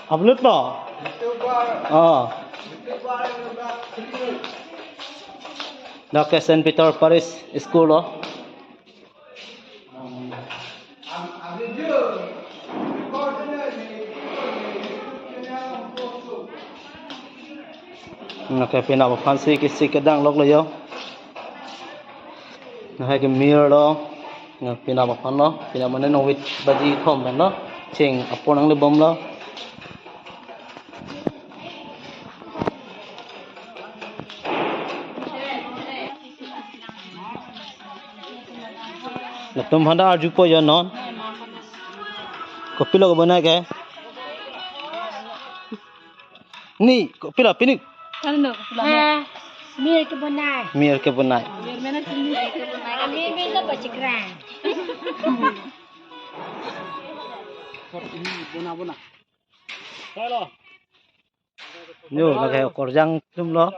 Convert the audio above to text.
Upload pa? Dr. St. Peter Paris School Naka pinapapansi kisi kadang log layo. Naka ke mirror lo. Nga pinapapan lo. Pinamanan ng wit baji thom lo. Ching apon ang libom lo. Natum handa arju po yon non. Kopi lo bana ke? Ni kopi lo pinik. Ano pula? Mir ke bonai. Mir ke bunai. Mir mana sini ke bunai. Kami minta bacikran. Ini bona. Yo, lagay korjang tum lo.